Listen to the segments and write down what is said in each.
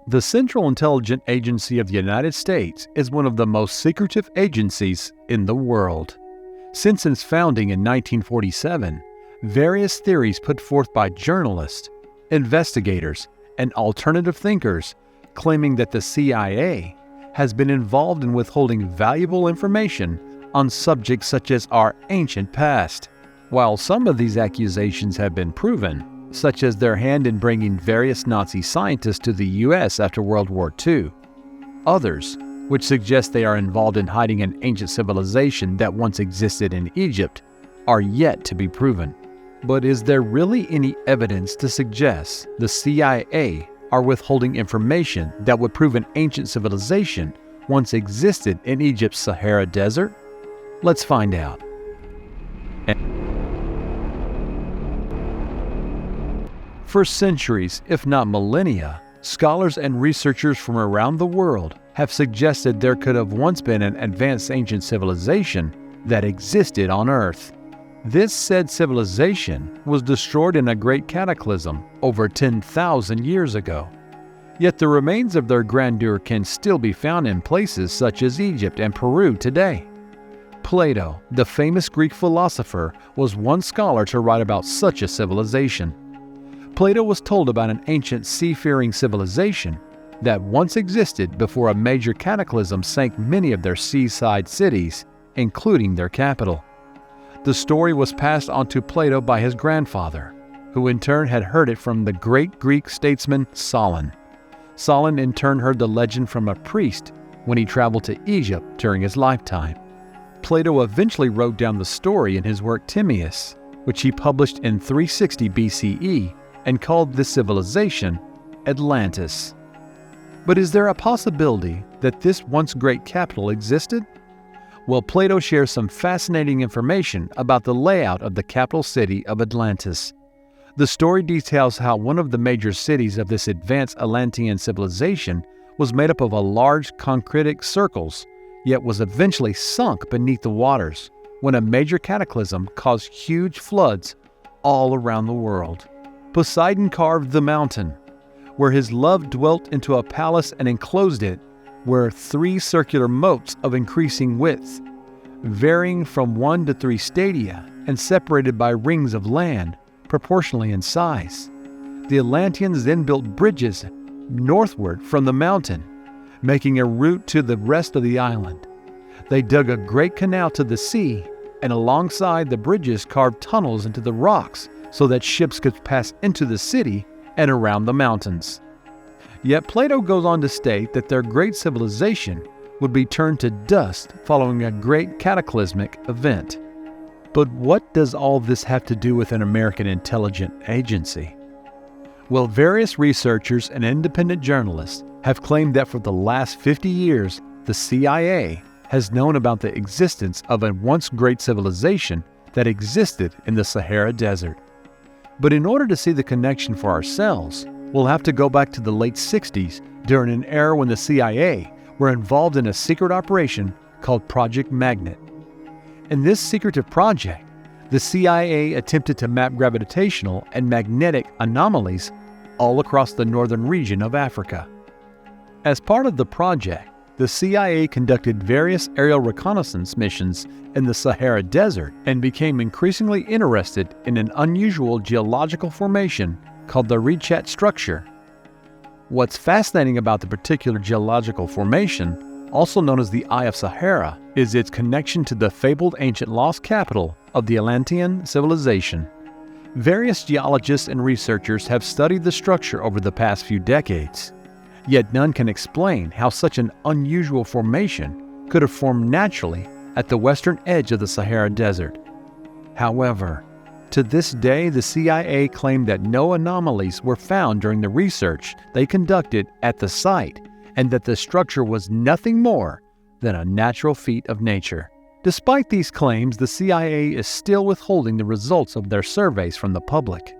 The Central Intelligence Agency of the United States is one of the most secretive agencies in the world. Since its founding in 1947, various theories put forth by journalists, investigators, and alternative thinkers claiming that the CIA has been involved in withholding valuable information on subjects such as our ancient past. While some of these accusations have been proven, such as their hand in bringing various Nazi scientists to the U.S. after World War II, others, which suggest they are involved in hiding an ancient civilization that once existed in Egypt, are yet to be proven. But is there really any evidence to suggest the CIA are withholding information that would prove an ancient civilization once existed in Egypt's Sahara Desert? Let's find out. For centuries, if not millennia, scholars and researchers from around the world have suggested there could have once been an advanced ancient civilization that existed on Earth. This said civilization was destroyed in a great cataclysm over 10,000 years ago. Yet the remains of their grandeur can still be found in places such as Egypt and Peru today. Plato, the famous Greek philosopher, was one scholar to write about such a civilization. Plato was told about an ancient seafaring civilization that once existed before a major cataclysm sank many of their seaside cities, including their capital. The story was passed on to Plato by his grandfather, who in turn had heard it from the great Greek statesman Solon. Solon in turn heard the legend from a priest when he traveled to Egypt during his lifetime. Plato eventually wrote down the story in his work Timaeus, which he published in 360 BCE and called this civilization Atlantis. But is there a possibility that this once great capital existed? Well, Plato shares some fascinating information about the layout of the capital city of Atlantis. The story details how one of the major cities of this advanced Atlantean civilization was made up of a large concretic circles, yet was eventually sunk beneath the waters when a major cataclysm caused huge floods all around the world. Poseidon carved the mountain, where his love dwelt, into a palace and enclosed it, were 3 circular moats of increasing width, varying from 1 to 3 stadia and separated by rings of land proportionally in size. The Atlanteans then built bridges northward from the mountain, making a route to the rest of the island. They dug a great canal to the sea, and alongside the bridges carved tunnels into the rocks so that ships could pass into the city and around the mountains. Yet Plato goes on to state that their great civilization would be turned to dust following a great cataclysmic event. But what does all this have to do with an American intelligence agency? Well, various researchers and independent journalists have claimed that for the last 50 years, the CIA has known about the existence of a once great civilization that existed in the Sahara Desert. But in order to see the connection for ourselves, we'll have to go back to the late 60s during an era when the CIA were involved in a secret operation called Project Magnet. In this secretive project, the CIA attempted to map gravitational and magnetic anomalies all across the northern region of Africa. As part of the project, the CIA conducted various aerial reconnaissance missions in the Sahara Desert and became increasingly interested in an unusual geological formation called the Richat structure. What's fascinating about the particular geological formation, also known as the Eye of Sahara, is its connection to the fabled ancient lost capital of the Atlantean civilization. Various geologists and researchers have studied the structure over the past few decades, yet none can explain how such an unusual formation could have formed naturally at the western edge of the Sahara Desert. However, to this day, the CIA claimed that no anomalies were found during the research they conducted at the site, and that the structure was nothing more than a natural feat of nature. Despite these claims, the CIA is still withholding the results of their surveys from the public.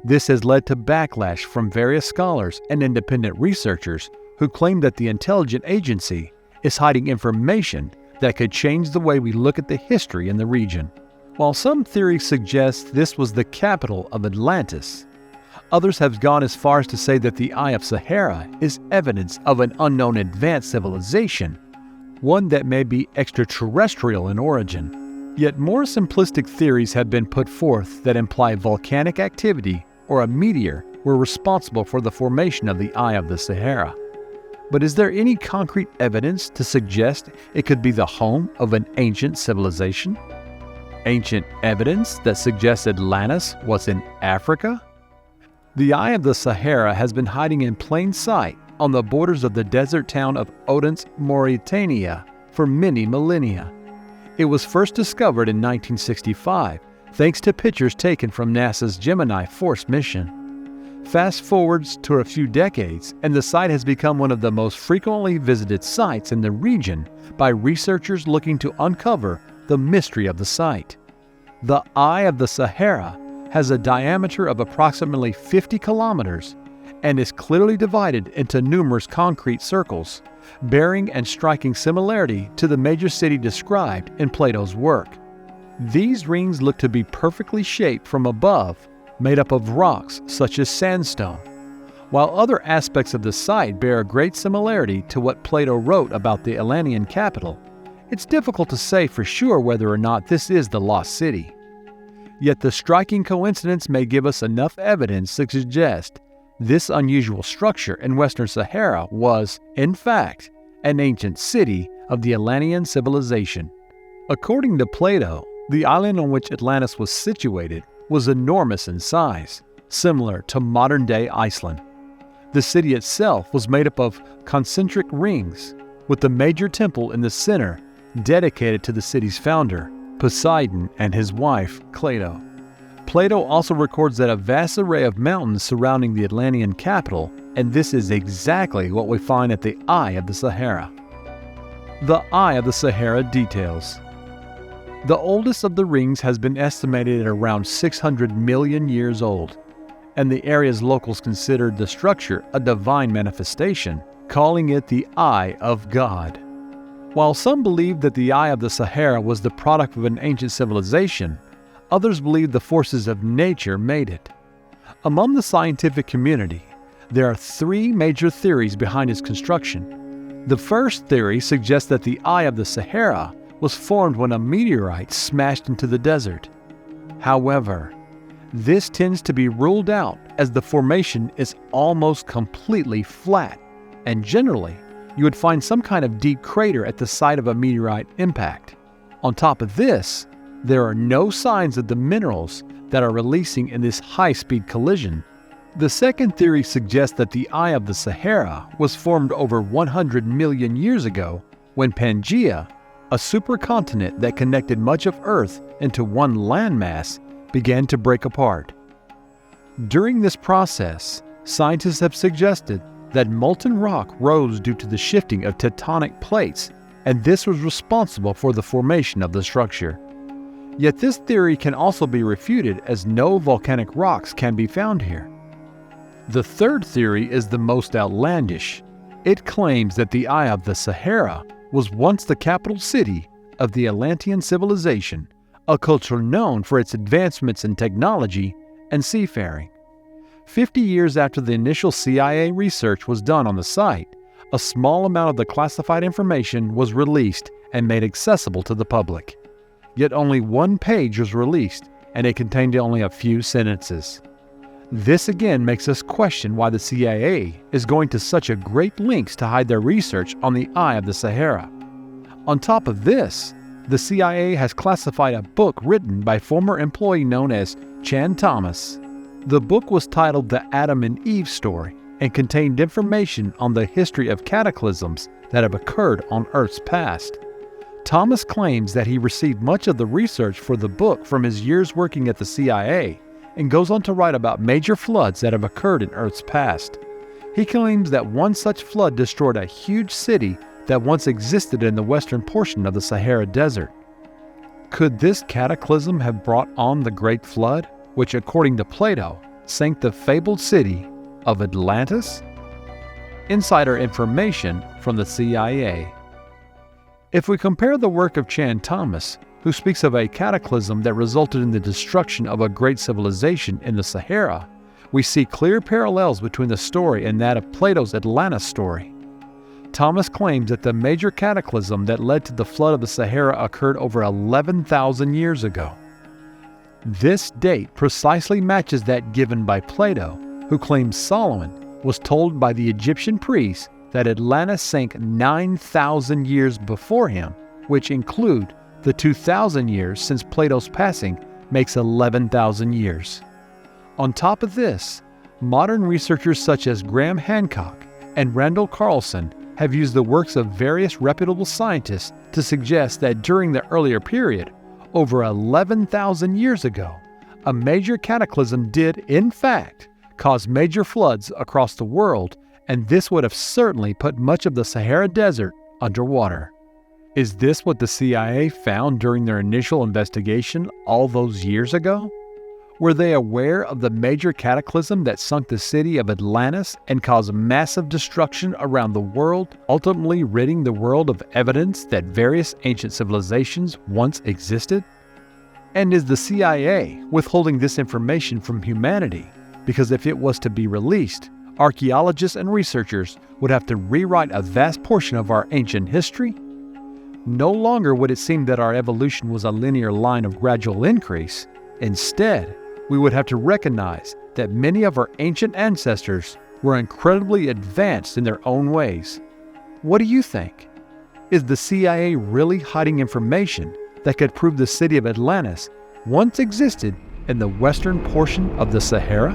This has led to backlash from various scholars and independent researchers who claim that the intelligence agency is hiding information that could change the way we look at the history in the region. While some theories suggest this was the capital of Atlantis, Others have gone as far as to say that the Eye of Sahara is evidence of an unknown advanced civilization, one that may be extraterrestrial in origin. Yet more simplistic theories have been put forth that imply volcanic activity or a meteor were responsible for the formation of the Eye of the Sahara. But is there any concrete evidence to suggest it could be the home of an ancient civilization? Ancient evidence that suggests Atlantis was in Africa? The Eye of the Sahara has been hiding in plain sight on the borders of the desert town of Odense, Mauritania, for many millennia. It was first discovered in 1965, thanks to pictures taken from NASA's Gemini Force mission. Fast forwards to a few decades, and the site has become one of the most frequently visited sites in the region by researchers looking to uncover the mystery of the site. The Eye of the Sahara has a diameter of approximately 50 kilometers and is clearly divided into numerous concrete circles, bearing and striking similarity to the major city described in Plato's work. These rings look to be perfectly shaped from above, made up of rocks such as sandstone, while other aspects of the site bear a great similarity to what Plato wrote about the Atlantean capital. It's difficult to say for sure whether or not this is the lost city. Yet the striking coincidence may give us enough evidence to suggest this unusual structure in Western Sahara was, in fact, an ancient city of the Atlantean civilization. According to Plato, the island on which Atlantis was situated was enormous in size, similar to modern-day Iceland. The city itself was made up of concentric rings, with the major temple in the center dedicated to the city's founder, Poseidon, and his wife, Cleito. Plato also records that a vast array of mountains surrounding the Atlantean capital, and this is exactly what we find at the Eye of the Sahara. The Eye of the Sahara details. The oldest of the rings has been estimated at around 600 million years old, and the area's locals considered the structure a divine manifestation, calling it the Eye of God. While some believe that the Eye of the Sahara was the product of an ancient civilization, others believe the forces of nature made it. Among the scientific community, there are three major theories behind its construction. The first theory suggests that the Eye of the Sahara was formed when a meteorite smashed into the desert. However, this tends to be ruled out as the formation is almost completely flat, and generally, you would find some kind of deep crater at the site of a meteorite impact. On top of this, there are no signs of the minerals that are releasing in this high-speed collision. The second theory suggests that the Eye of the Sahara was formed over 100 million years ago when Pangaea, a supercontinent that connected much of Earth into one landmass, began to break apart. During this process, scientists have suggested that molten rock rose due to the shifting of tectonic plates, and this was responsible for the formation of the structure. Yet this theory can also be refuted as no volcanic rocks can be found here. The third theory is the most outlandish. It claims that the Eye of the Sahara was once the capital city of the Atlantean civilization, a culture known for its advancements in technology and seafaring. 50 years after the initial CIA research was done on the site, a small amount of the classified information was released and made accessible to the public. Yet only one page was released, and it contained only a few sentences. This again makes us question why the CIA is going to such a great lengths to hide their research on the Eye of the Sahara. On top of this, the CIA has classified a book written by former employee known as Chan Thomas. The book was titled The Adam and Eve Story and contained information on the history of cataclysms that have occurred on Earth's past. Thomas claims that he received much of the research for the book from his years working at the CIA and goes on to write about major floods that have occurred in Earth's past. He claims that one such flood destroyed a huge city that once existed in the western portion of the Sahara Desert. Could this cataclysm have brought on the Great Flood, which according to Plato, sank the fabled city of Atlantis? Insider information from the CIA. If we compare the work of Chan Thomas, who speaks of a cataclysm that resulted in the destruction of a great civilization in the Sahara, we see clear parallels between the story and that of Plato's Atlantis story. Thomas claims that the major cataclysm that led to the flood of the Sahara occurred over 11,000 years ago. This date precisely matches that given by Plato, who claims Solomon was told by the Egyptian priests that Atlantis sank 9,000 years before him, which include the 2,000 years since Plato's passing makes 11,000 years. On top of this, modern researchers such as Graham Hancock and Randall Carlson have used the works of various reputable scientists to suggest that during the earlier period, over 11,000 years ago, a major cataclysm did, in fact, cause major floods across the world, and this would have certainly put much of the Sahara Desert underwater. Is this what the CIA found during their initial investigation all those years ago? Were they aware of the major cataclysm that sunk the city of Atlantis and caused massive destruction around the world, ultimately ridding the world of evidence that various ancient civilizations once existed? And is the CIA withholding this information from humanity? Because if it was to be released, archaeologists and researchers would have to rewrite a vast portion of our ancient history? No longer would it seem that our evolution was a linear line of gradual increase. Instead, we would have to recognize that many of our ancient ancestors were incredibly advanced in their own ways. What do you think? Is the CIA really hiding information that could prove the city of Atlantis once existed in the western portion of the Sahara?